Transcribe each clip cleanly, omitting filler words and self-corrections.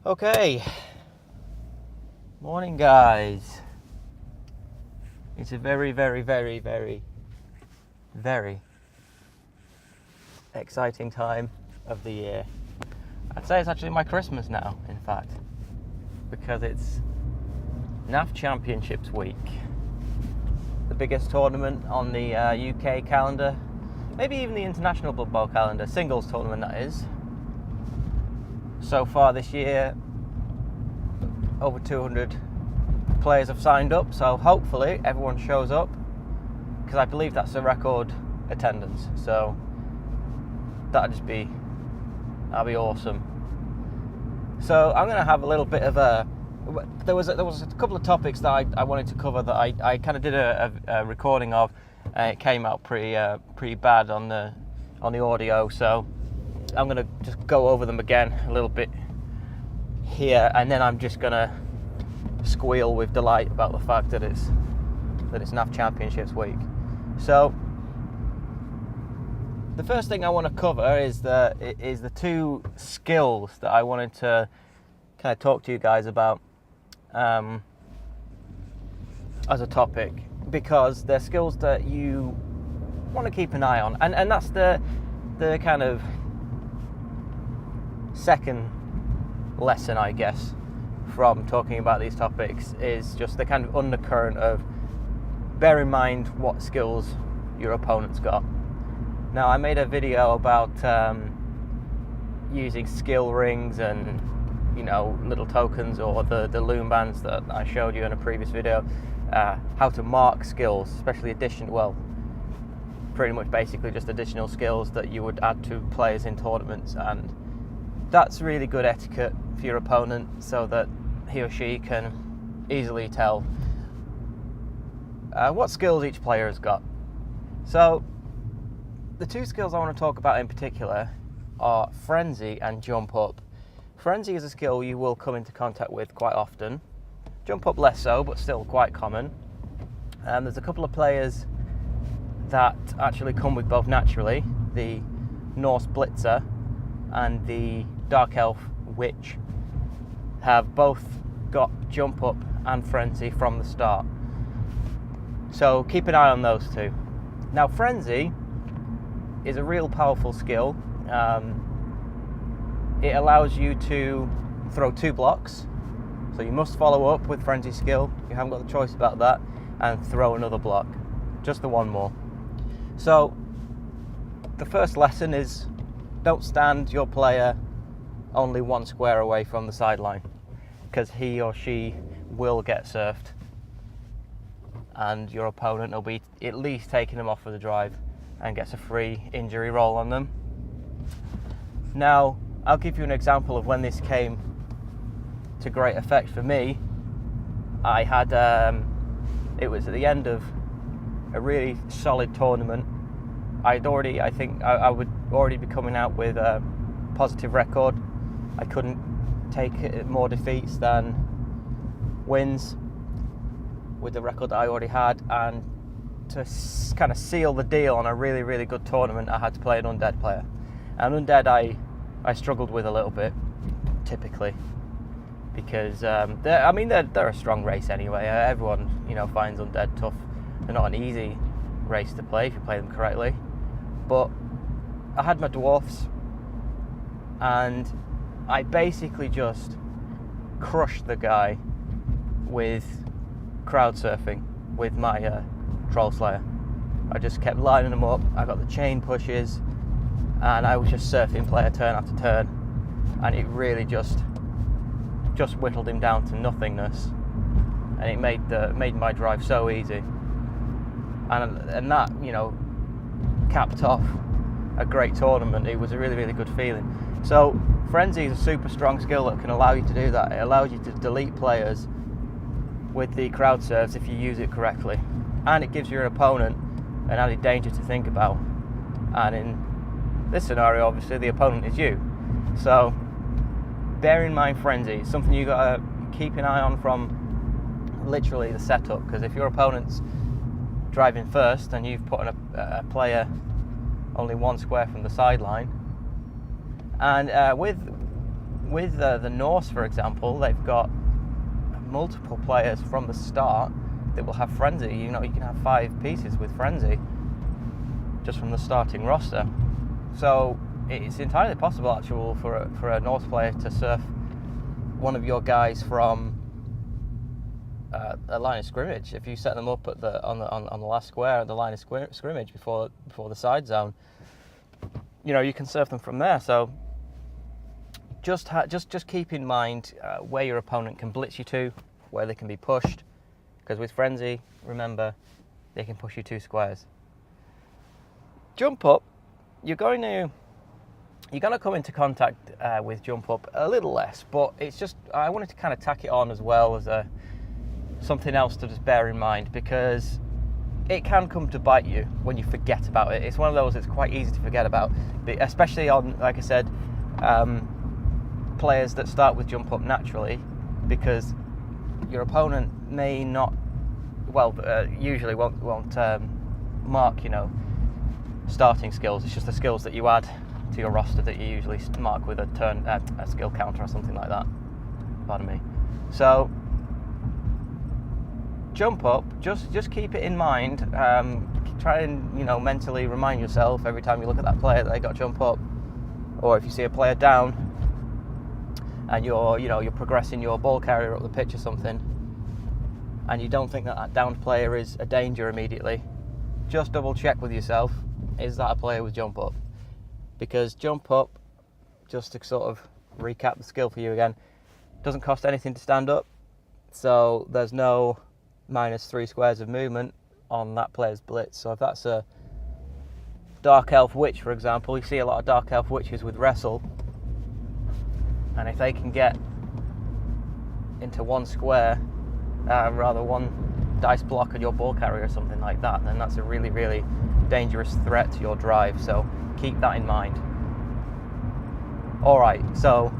Okay, morning guys. It's a very exciting time of the year. I'd say it's actually my Christmas now, in fact, because it's NAF Championships week. The biggest tournament on the UK calendar, maybe even the international Blood Bowl calendar, singles tournament that is. So far this year, over 200 players have signed up, so hopefully everyone shows up, because I believe that's a record attendance, so that'll be awesome. So I'm going to have a little bit of there was a couple of topics that I wanted to cover that I kind of did a recording of, and it came out pretty bad on the audio, so I'm going to just go over them again a little bit here, and then I'm just going to squeal with delight about the fact that it's NAF Championships week. So the first thing I want to cover is the two skills that I wanted to kind of talk to you guys about as a topic, because they're skills that you want to keep an eye on, and that's the kind of second lesson, I guess, from talking about these topics, is just the kind of undercurrent of bear in mind what skills your opponent's got. Now, I made a video about using skill rings and, you know, little tokens, or the loom bands that I showed you in a previous video, how to mark skills, especially pretty much basically just additional skills that you would add to players in tournaments, and that's really good etiquette for your opponent, so that he or she can easily tell what skills each player has got. So the two skills I want to talk about in particular are Frenzy and Jump Up. Frenzy is a skill you will come into contact with quite often. Jump Up less so, but still quite common. There's a couple of players that actually come with both naturally, the Norse Blitzer and the Dark Elf Witch have both got Jump Up and Frenzy from the start. So keep an eye on those two. Now, Frenzy is a real powerful skill. It allows you to throw two blocks, so you must follow up with Frenzy skill, you haven't got the choice about that, and throw another block, just the one more. So the first lesson is, don't stand your player only one square away from the sideline, because he or she will get surfed, and your opponent will be at least taking them off of the drive and gets a free injury roll on them. Now, I'll give you an example of when this came to great effect for me. I had, it was at the end of a really solid tournament. I think I would already be coming out with a positive record. I couldn't take more defeats than wins with the record that I already had, and to kind of seal the deal on a really good tournament, I had to play an Undead player. And Undead I struggled with a little bit, typically, because they're a strong race anyway. Everyone, finds Undead tough. They're not an easy race to play if you play them correctly. But I had my dwarfs, and I basically just crushed the guy with crowd surfing with my Troll Slayer. I just kept lining them up. I got the chain pushes, and I was just surfing player turn after turn, and it really just whittled him down to nothingness, and it made my drive so easy, and that capped off a great tournament. It was a really good feeling. So Frenzy is a super strong skill that can allow you to do that. It allows you to delete players with the crowd serves if you use it correctly, and it gives your opponent an added danger to think about. And in this scenario, obviously the opponent is you, so bear in mind Frenzy. It's something you gotta keep an eye on from literally the setup, because if your opponent's driving first and you've put a player only one square from the sideline, and with with the Norse, for example, they've got multiple players from the start that will have frenzy. You can have 5 pieces with frenzy just from the starting roster. So it's entirely possible, actually, for a Norse player to surf one of your guys from a line of scrimmage. If you set them up at on the last square at the line of scrimmage before the side zone, you can surf them from there. So just keep in mind where your opponent can blitz you to, where they can be pushed, because with frenzy, remember, they can push you 2 squares. Jump up, you're going to come into contact with jump up a little less, but it's just, I wanted to kind of tack it on as well as something else to just bear in mind, because it can come to bite you when you forget about it. It's one of those that's quite easy to forget about, especially on, like I said, players that start with jump up naturally, because your opponent may not, usually won't mark, starting skills. It's just the skills that you add to your roster that you usually mark with a skill counter or something like that. Pardon me. So jump up, just keep it in mind. Try and mentally remind yourself every time you look at that player that they got jump up, or if you see a player down and you're progressing your ball carrier up the pitch or something, and you don't think that downed player is a danger immediately, just double check with yourself, is that a player with jump up? Because jump up, just to sort of recap the skill for you again, doesn't cost anything to stand up, so there's no -3 squares of movement on that player's blitz. So if that's a Dark Elf Witch, for example, you see a lot of Dark Elf Witches with Wrestle, and if they can get into 1 square, one dice block on your ball carrier or something like that, then that's a really, really dangerous threat to your drive, so keep that in mind. Alright, so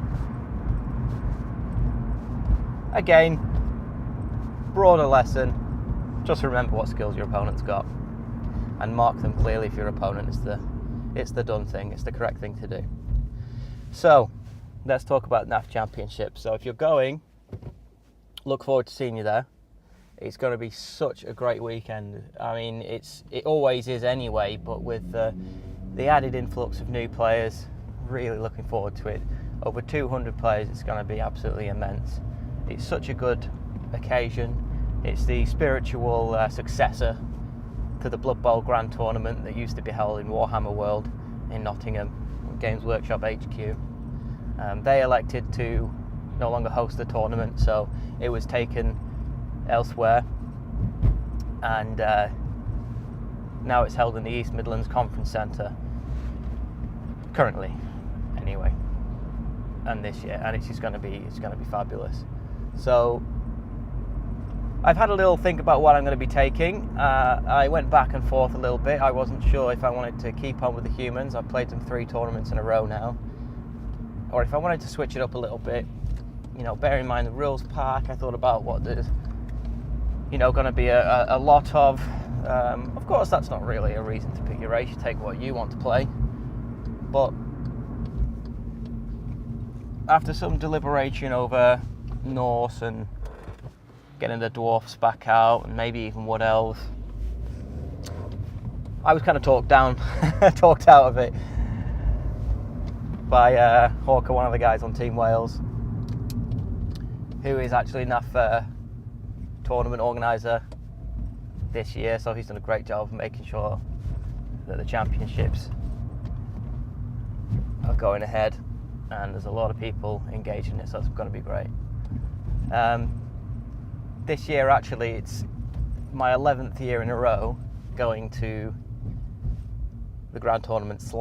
again, broader lesson, just remember what skills your opponent's got and mark them clearly if your opponent is it's the done thing, it's the correct thing to do. So let's talk about NAF Championships. So if you're going, look forward to seeing you there. It's going to be such a great weekend. I mean, it always is anyway, but with the added influx of new players, really looking forward to it. Over 200 players, it's going to be absolutely immense. It's such a good occasion. It's the spiritual successor to the Blood Bowl Grand Tournament that used to be held in Warhammer World in Nottingham, Games Workshop HQ. They elected to no longer host the tournament, so it was taken elsewhere, and now it's held in the East Midlands Conference Centre currently, anyway, and this year, and it's going to be fabulous. So I've had a little think about what I'm going to be taking. I went back and forth a little bit. I wasn't sure if I wanted to keep on with the humans. I've played them 3 tournaments in a row now, or if I wanted to switch it up a little bit. Bear in mind the rules pack. I thought about what there's going to be a lot of. Of course, that's not really a reason to pick your race. You take what you want to play. But after some deliberation over Norse and getting the dwarfs back out and maybe even Wood Elves, I was kind of talked out of it by Hawker, one of the guys on Team Wales, who is actually NAF tournament organiser this year, so he's done a great job of making sure that the championships are going ahead, and there's a lot of people engaged in it, so it's going to be great. This year, actually, it's my 11th year in a row going to the Grand Tournament /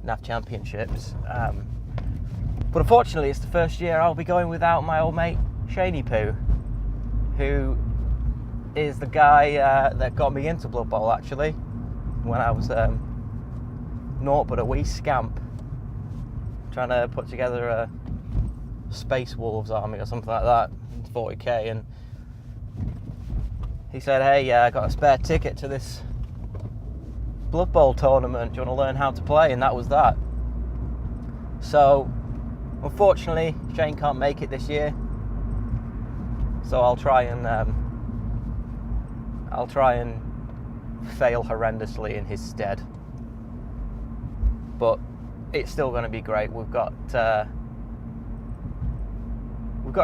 NAF Championships, but unfortunately it's the first year I'll be going without my old mate Shaney Poo, who is the guy that got me into Blood Bowl, actually, when I was naught but a wee scamp trying to put together a Space Wolves army or something like that, 40k, and he said, hey, I got a spare ticket to this Blood Bowl tournament, do you want to learn how to play? And that was that. So Unfortunately, Shane can't make it this year, so I'll try and fail horrendously in his stead. But it's still going to be great. We've got a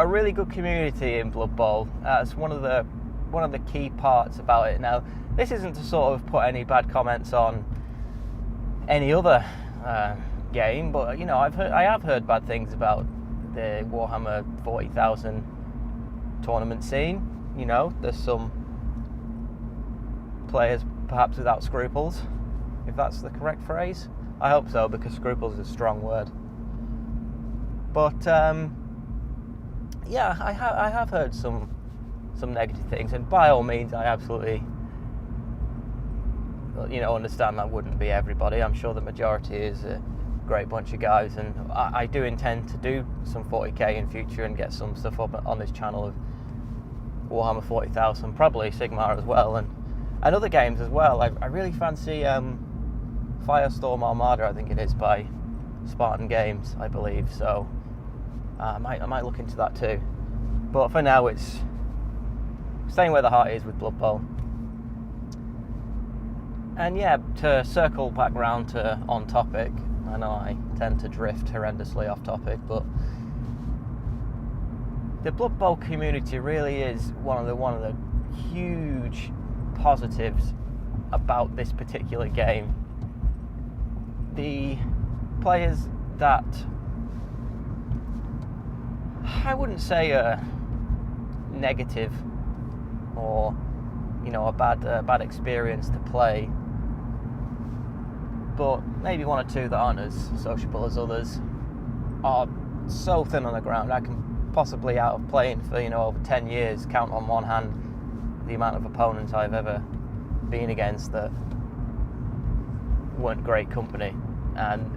really good community in Blood Bowl. It's one of the key parts about it. Now, this isn't to sort of put any bad comments on any other game, but you know, I have heard bad things about the Warhammer 40,000 tournament scene. You know, there's some players perhaps without scruples, if that's the correct phrase. I hope so, because scruples is a strong word. But yeah, I have heard some negative things, and by all means, I absolutely, you know, understand that wouldn't be everybody. I'm sure the majority is a great bunch of guys, and I do intend to do some 40k in future and get some stuff up on this channel of Warhammer 40,000, probably Sigmar as well, and other games as well. I really fancy Firestorm Armada, I think it is, by Spartan Games, I believe. So I might look into that too. But for now, it's staying where the heart is with Blood Bowl. And yeah, to circle back round to on topic, I know I tend to drift horrendously off topic, but the Blood Bowl community really is one of the huge positives about this particular game. The players that, I wouldn't say a negative or, you know, a bad experience to play, but maybe one or two that aren't as sociable as others, are so thin on the ground. I can possibly, out of playing for, you know, over 10 years, count on one hand the amount of opponents I've ever been against that weren't great company. And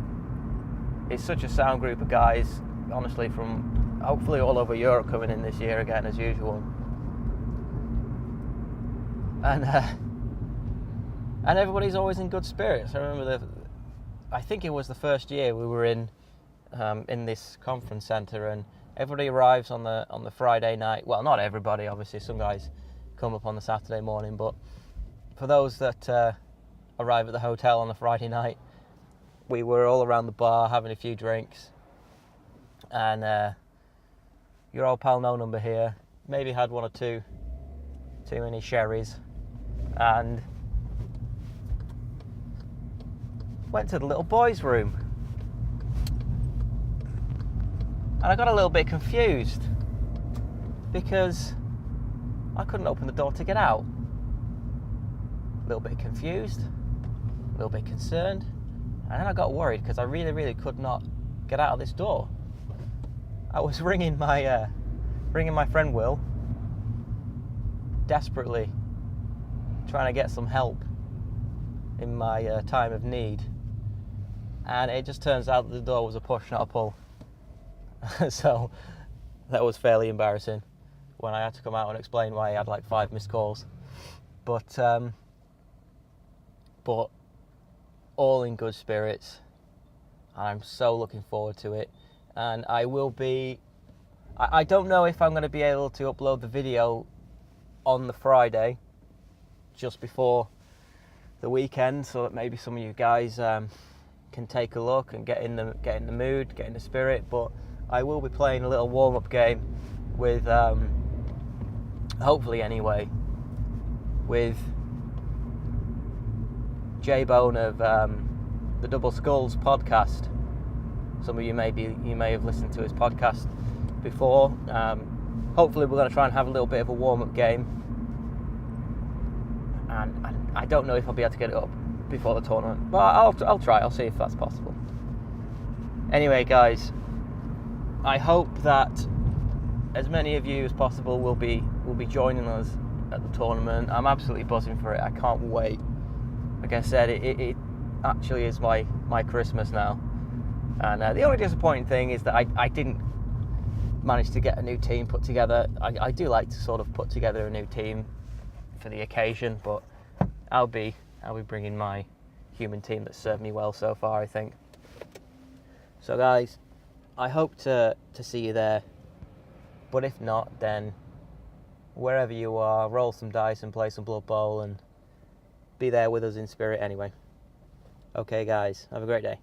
it's such a sound group of guys, honestly, from hopefully all over Europe coming in this year again, as usual. And everybody's always in good spirits. I remember I think it was the first year we were in this conference centre, and everybody arrives on the Friday night. Well, not everybody, obviously. Some guys come up on the Saturday morning, but for those that arrive at the hotel on the Friday night, we were all around the bar having a few drinks, and your old pal No Number here maybe had one or two too many sherries, and went to the little boys' room, and I got a little bit confused because I couldn't open the door to get out. A little bit confused, a little bit concerned, and then I got worried because I really could not get out of this door. I was ringing my friend Will, desperately trying to get some help in my time of need, and it just turns out that the door was a push, not a pull. So that was fairly embarrassing when I had to come out and explain why I had like 5 missed calls. But all in good spirits. I'm so looking forward to it, and I will be. I don't know if I'm going to be able to upload the video on the Friday, just before the weekend, so that maybe some of you guys can take a look and get in the mood, get in the spirit. But I will be playing a little warm-up game with, hopefully anyway, with J-Bone of the Double Skulls podcast. Some of you may have listened to his podcast before. Hopefully we're going to try and have a little bit of a warm-up game, and I don't know if I'll be able to get it up before the tournament, but I'll try. I'll see if that's possible. Anyway, guys, I hope that as many of you as possible will be joining us at the tournament. I'm absolutely buzzing for it. I can't wait. Like I said, it actually is my Christmas now. And the only disappointing thing is that I didn't manage to get a new team put together. I do like to sort of put together a new team for the occasion, but I'll be bringing my human team that's served me well so far, I think. So guys, I hope to see you there. But if not, then wherever you are, roll some dice and play some Blood Bowl and be there with us in spirit anyway. Okay, guys, have a great day.